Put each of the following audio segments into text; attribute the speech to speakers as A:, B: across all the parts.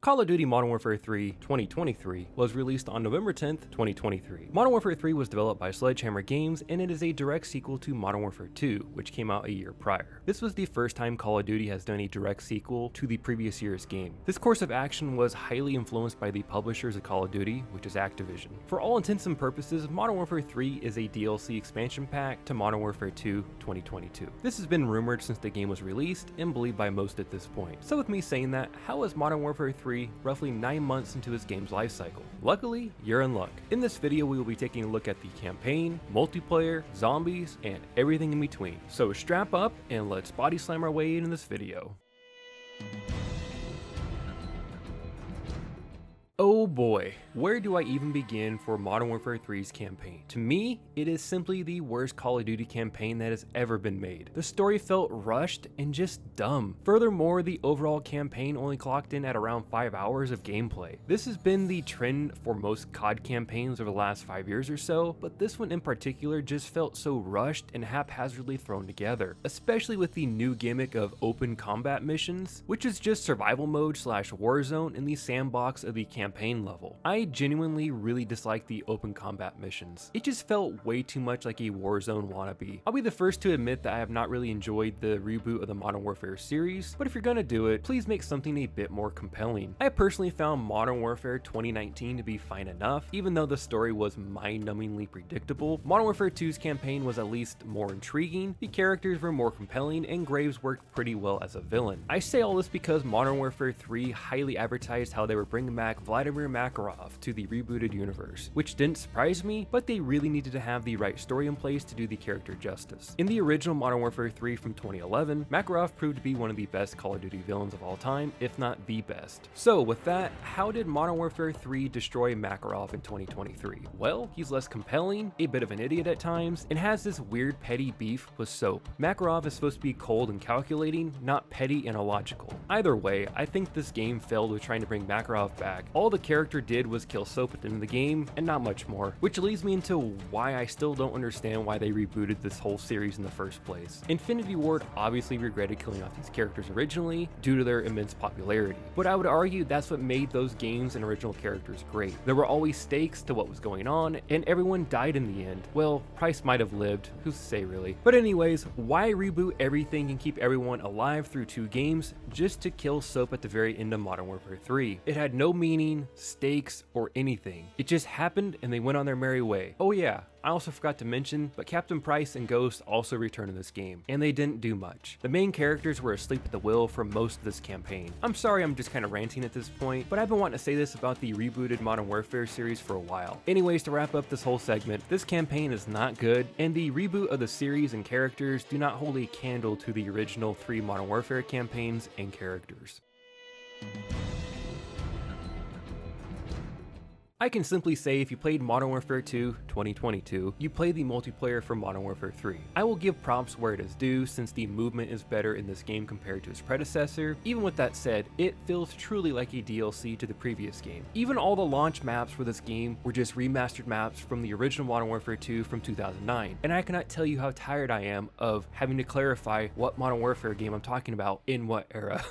A: Call of Duty Modern Warfare 3 2023 was released on November 10th, 2023. Modern Warfare 3 was developed by Sledgehammer Games, and it is a direct sequel to Modern Warfare 2, which came out a year prior. This was the first time Call of Duty has done a direct sequel to the previous year's game. This course of action was highly influenced by the publishers of Call of Duty, which is Activision. For all intents and purposes, Modern Warfare 3 is a DLC expansion pack to Modern Warfare 2 2022. This has been rumored since the game was released and believed by most at this point. So with me saying that, how is Modern Warfare 3 roughly 9 months into its game's life cycle? Luckily, you're in luck. In this video, we will be taking a look at the campaign, multiplayer, zombies, and everything in between. So strap up and let's body slam our way into this video. Oh boy, where do I even begin for Modern Warfare 3's campaign? To me, it is simply the worst Call of Duty campaign that has ever been made. The story felt rushed and just dumb. Furthermore, the overall campaign only clocked in at around 5 hours of gameplay. This has been the trend for most COD campaigns over the last 5 years or so, but this one in particular just felt so rushed and haphazardly thrown together, especially with the new gimmick of open combat missions, which is just survival mode / warzone in the sandbox of the campaign level. I genuinely really dislike the open combat missions. It just felt way too much like a Warzone wannabe. I'll be the first to admit that I have not really enjoyed the reboot of the Modern Warfare series, but if you're gonna do it, please make something a bit more compelling. I personally found Modern Warfare 2019 to be fine enough, even though the story was mind-numbingly predictable. Modern Warfare 2's campaign was at least more intriguing, the characters were more compelling, and Graves worked pretty well as a villain. I say all this because Modern Warfare 3 highly advertised how they were bringing back Vladimir Makarov to the rebooted universe, which didn't surprise me, but they really needed to have the right story in place to do the character justice. In the original Modern Warfare 3 from 2011, Makarov proved to be one of the best Call of Duty villains of all time, if not the best. So with that, how did Modern Warfare 3 destroy Makarov in 2023? Well, he's less compelling, a bit of an idiot at times, and has this weird petty beef with Soap. Makarov is supposed to be cold and calculating, not petty and illogical. Either way, I think this game failed with trying to bring Makarov back. All the character did was kill Soap at the end of the game, and not much more, which leads me into why I still don't understand why they rebooted this whole series in the first place. Infinity Ward obviously regretted killing off these characters originally due to their immense popularity, but I would argue that's what made those games and original characters great. There were always stakes to what was going on, and everyone died in the end. Well, Price might have lived, who's to say really. But anyways, why reboot everything and keep everyone alive through 2 games just to kill Soap at the very end of Modern Warfare 3? It had no meaning, stakes, or anything. It just happened and they went on their merry way. Oh yeah, I also forgot to mention, but Captain Price and Ghost also returned in this game, and they didn't do much. The main characters were asleep at the wheel for most of this campaign. I'm sorry I'm just kind of ranting at this point, but I've been wanting to say this about the rebooted Modern Warfare series for a while. Anyways, to wrap up this whole segment, this campaign is not good, and the reboot of the series and characters do not hold a candle to the original 3 Modern Warfare campaigns and characters. I can simply say if you played Modern Warfare 2 2022, you played the multiplayer for Modern Warfare 3. I will give props where it is due since the movement is better in this game compared to its predecessor. Even with that said, it feels truly like a DLC to the previous game. Even all the launch maps for this game were just remastered maps from the original Modern Warfare 2 from 2009. And I cannot tell you how tired I am of having to clarify what Modern Warfare game I'm talking about in what era.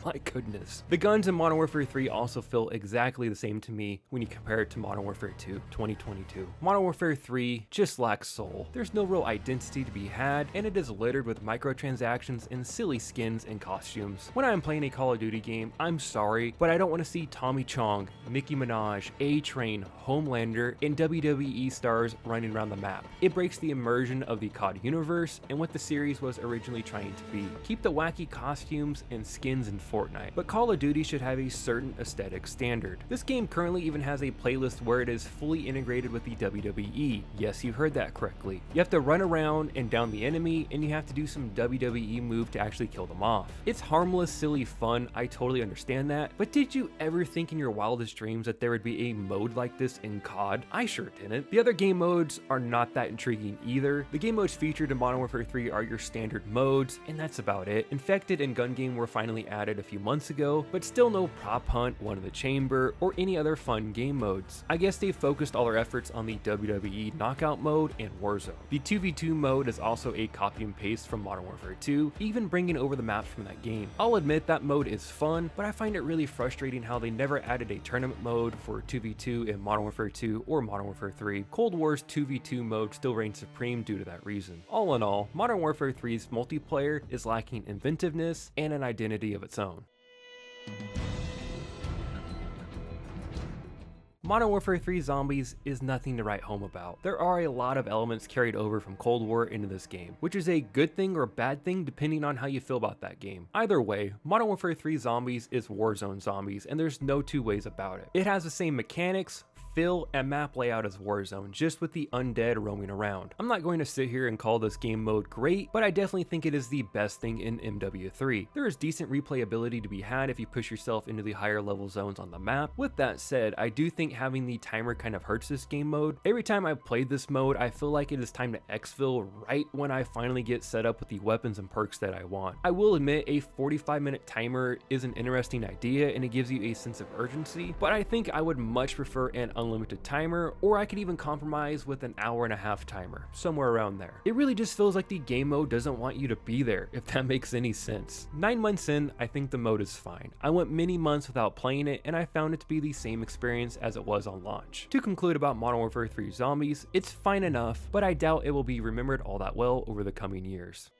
A: My goodness. The guns in Modern Warfare 3 also feel exactly the same to me when you compare it to Modern Warfare 2 2022. Modern Warfare 3 just lacks soul. There's no real identity to be had, and it is littered with microtransactions and silly skins and costumes. When I'm playing a Call of Duty game, I'm sorry, but I don't want to see Tommy Chong, Nicki Minaj, A-Train, Homelander, and WWE stars running around the map. It breaks the immersion of the COD universe and what the series was originally trying to be. Keep the wacky costumes and skins in Fortnite, but Call of Duty should have a certain aesthetic standard. This game currently even has a playlist where it is fully integrated with the WWE. Yes, you heard that correctly. You have to run around and down the enemy, and you have to do some WWE move to actually kill them off. It's harmless, silly fun, I totally understand that, but did you ever think in your wildest dreams that there would be a mode like this in COD? I sure didn't. The other game modes are not that intriguing either. The game modes featured in Modern Warfare 3 are your standard modes, and that's about it. Infected and Gun Game were finally added added a few months ago, but still no Prop Hunt, One in the Chamber, or any other fun game modes. I guess they focused all their efforts on the WWE Knockout mode and Warzone. The 2v2 mode is also a copy and paste from Modern Warfare 2, even bringing over the maps from that game. I'll admit that mode is fun, but I find it really frustrating how they never added a tournament mode for 2v2 in Modern Warfare 2 or Modern Warfare 3. Cold War's 2v2 mode still reigns supreme due to that reason. All in all, Modern Warfare 3's multiplayer is lacking inventiveness and an identity of its own. Modern Warfare 3 Zombies is nothing to write home about. There are a lot of elements carried over from Cold War into this game, which is a good thing or a bad thing depending on how you feel about that game. Either way, Modern Warfare 3 Zombies is Warzone Zombies, and there's no two ways about it. It has the same mechanics, feel, and map layout as Warzone, just with the undead roaming around. I'm not going to sit here and call this game mode great, but I definitely think it is the best thing in MW3. There is decent replayability to be had if you push yourself into the higher level zones on the map. With that said, I do think having the timer kind of hurts this game mode. Every time I've played this mode, I feel like it is time to exfil right when I finally get set up with the weapons and perks that I want. I will admit a 45-minute timer is an interesting idea and it gives you a sense of urgency, but I think I would much prefer an unlimited timer, or I could even compromise with an hour-and-a-half timer, somewhere around there. It really just feels like the game mode doesn't want you to be there, if that makes any sense. 9 months in, I think the mode is fine. I went many months without playing it, and I found it to be the same experience as it was on launch. To conclude about Modern Warfare 3 Zombies, it's fine enough, but I doubt it will be remembered all that well over the coming years.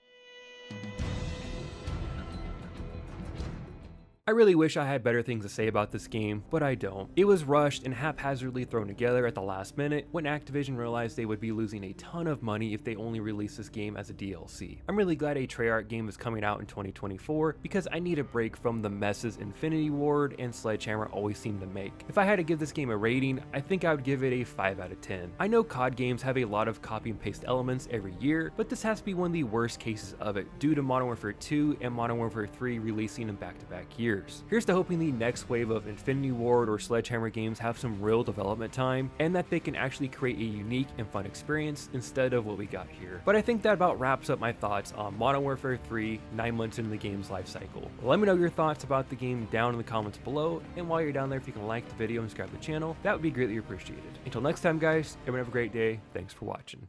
A: I really wish I had better things to say about this game, but I don't. It was rushed and haphazardly thrown together at the last minute when Activision realized they would be losing a ton of money if they only released this game as a DLC. I'm really glad a Treyarch game is coming out in 2024 because I need a break from the messes Infinity Ward and Sledgehammer always seem to make. If I had to give this game a rating, I think I would give it a 5 out of 10. I know COD games have a lot of copy and paste elements every year, but this has to be one of the worst cases of it due to Modern Warfare 2 and Modern Warfare 3 releasing in back-to-back years. Here's to hoping the next wave of Infinity Ward or Sledgehammer games have some real development time and that they can actually create a unique and fun experience instead of what we got here. But I think that about wraps up my thoughts on Modern Warfare 3 9 months into the game's life cycle. Let me know your thoughts about the game down in the comments below, and while you're down there, if you can like the video and subscribe to the channel, that would be greatly appreciated. Until next time guys, everyone have a great day. Thanks for watching.